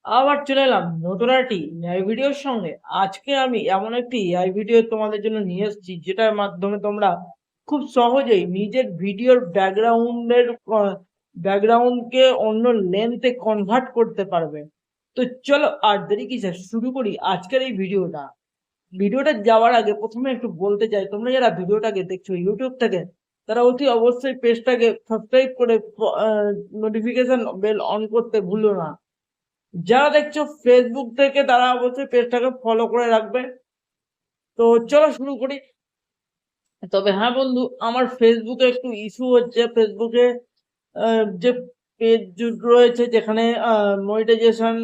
আবার চলে এলাম নতুন একটি এআই ভিডিওর সঙ্গে। আজকে আমি এমন একটি এআই ভিডিও তোমাদের জন্য নিয়ে এসেছি, যেটার মাধ্যমে তোমরা খুব সহজেই নিজের ভিডিওর ব্যাকগ্রাউন্ডকে অন্য লেন্থে কনভার্ট করতে পারবে। তো চলো আর দেরি কিসের, শুরু করি আজকের এই ভিডিওটা যাওয়ার আগে প্রথমে একটু বলতে চাই, তোমরা যারা ভিডিওটাকে দেখছো ইউটিউব থেকে, তারা অতি অবশ্যই পেজটাকে সাবস্ক্রাইব করে নোটিফিকেশন বেল অন করতে ভুলো না। যারা দেখছো ফেসবুক থেকে, তারা অবশ্যই পেজটাকে ফলো করে রাখবে। তো চলো শুরু করি। তবে হ্যাঁ বন্ধু, আমার ফেসবুকে একটু ইস্যু হচ্ছে। ফেসবুকে যে পেজ রয়েছে যেখানে মনিটাইজেশন,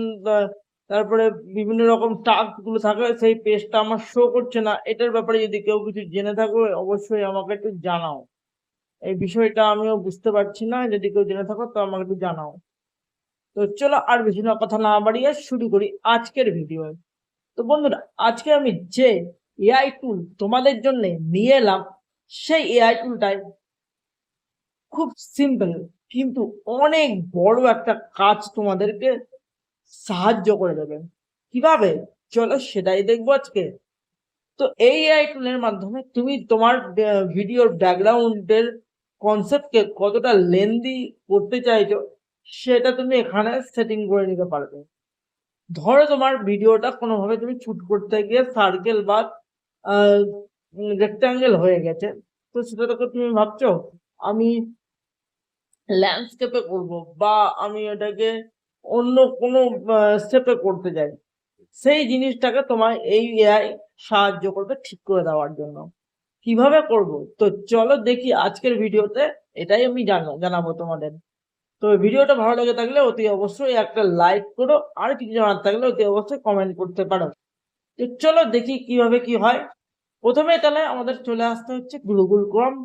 তারপরে বিভিন্ন রকম টাস্ক গুলো থাকে, সেই পেজটা আমার শো করছে না। এটার ব্যাপারে যদি কেউ কিছু জেনে থাকো অবশ্যই আমাকে একটু জানাও। এই বিষয়টা আমিও বুঝতে পারছি না, যদি কেউ জেনে থাকো তো আমাকে একটু জানাও। তো চলো আর বেশি না কথা না বাড়িয়ে শুরু করি আজকের ভিডিও। তো বন্ধুরা, আজকে আমি যে এআই টুল তোমাদের জন্য নিয়ে এলাম, সেই এআই টুলটাই খুব সিম্পল কিন্তু অনেক বড় একটা কাজ তোমাদেরকে সাহায্য করে দেবে। কিভাবে, চলো সেটাই দেখবো আজকে। তো এই এআই টুলের মাধ্যমে তুমি তোমার ভিডিওর ব্যাকগ্রাউন্ডের কনসেপ্টকে কতটা লেন্দি করতে চাইছো, সেটা তুমি এখানে সেটিং করে নিতে পারবে। ধরো তোমার ভিডিওটা কোনোভাবে তুমি শুট করতে গিয়ে সার্কেল বা রেক্টাঙ্গেল হয়ে গেছে। তো সেটা থেকে তুমি ভাবছো আমি ল্যান্ডস্কেপে করব, বা আমি এটাকে অন্য কোনো স্টেপে করতে চাই। সেই জিনিসটাকে তোমার এই এআই সাহায্য করবে ঠিক করে দেওয়ার জন্য। কিভাবে করব, তো চলো দেখি আজকের ভিডিওতে। এটাই আমি জানাবো তোমাদের। তো ভিডিওটা ভালো লেগে থাকলে অতি অবশ্যই একটা লাইক করো, আর কিছু জানার থাকলে অতি অবশ্যই কমেন্ট করতে পারো। তো চলো দেখি কিভাবে কি হয়। প্রথমে তাহলে আমাদের চলে আসতে হচ্ছে গুগল ক্রোম।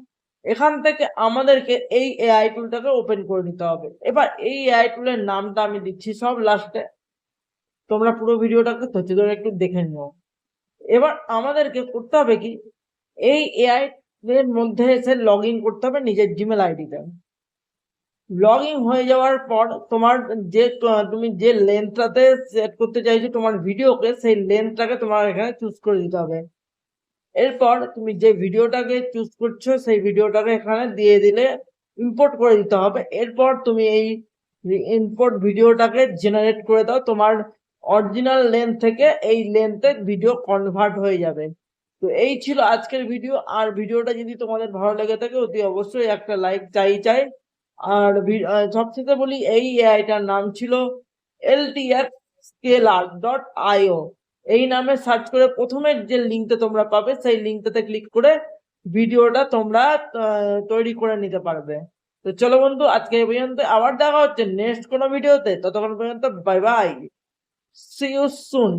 এখান থেকে আমাদেরকে এই এআই টুলটাকে ওপেন করে নিতে হবে। এবার এই এআই টুলের নামটা আমি দিচ্ছি সব লাস্টে, তোমরা পুরো ভিডিওটাকে ধৈর্য ধরে একটু দেখে নিও। এবার আমাদেরকে করতে হবে কি, এই এআই এর মধ্যে এসে লগ ইন করতে হবে নিজের জিমেল আইডিতে। লগ ইন হয়ে যাওয়ার পর তোমার যে তুমি যে লেন্থটাতে সেট করতে চাইছো তোমার ভিডিওকে, সেই লেন্থটাকে তোমার এখানে চুজ করে দিতে হবে। এরপর তুমি যে ভিডিওটাকে চুজ করছো সেই ভিডিওটাকে এখানে দিয়ে দিলে ইম্পোর্ট করে দিতে হবে। এরপর তুমি এই ইম্পোর্ট ভিডিওটাকে জেনারেট করে দাও, তোমার অরিজিনাল লেন্থ থেকে এই লেন্থে ভিডিও কনভার্ট হয়ে যাবে। তো এই ছিল আজকের ভিডিও। আর ভিডিওটা যদি তোমাদের ভালো লেগে থাকে অতি অবশ্যই একটা লাইক চাই। আর সবচেয়ে বলি, এই এআইটার নাম ছিল LTFscalar.io। এই নামে সার্চ করে প্রথমের যে লিঙ্কটা তোমরা পাবে, সেই লিঙ্কটাতে ক্লিক করে ভিডিওটা তোমরা তৈরি করে নিতে পারবে। তো চলো বন্ধু, আজকে এই পর্যন্ত। আবার দেখা হচ্ছে নেক্সট কোনো ভিডিওতে। ততক্ষণ পর্যন্ত bye bye, see you soon.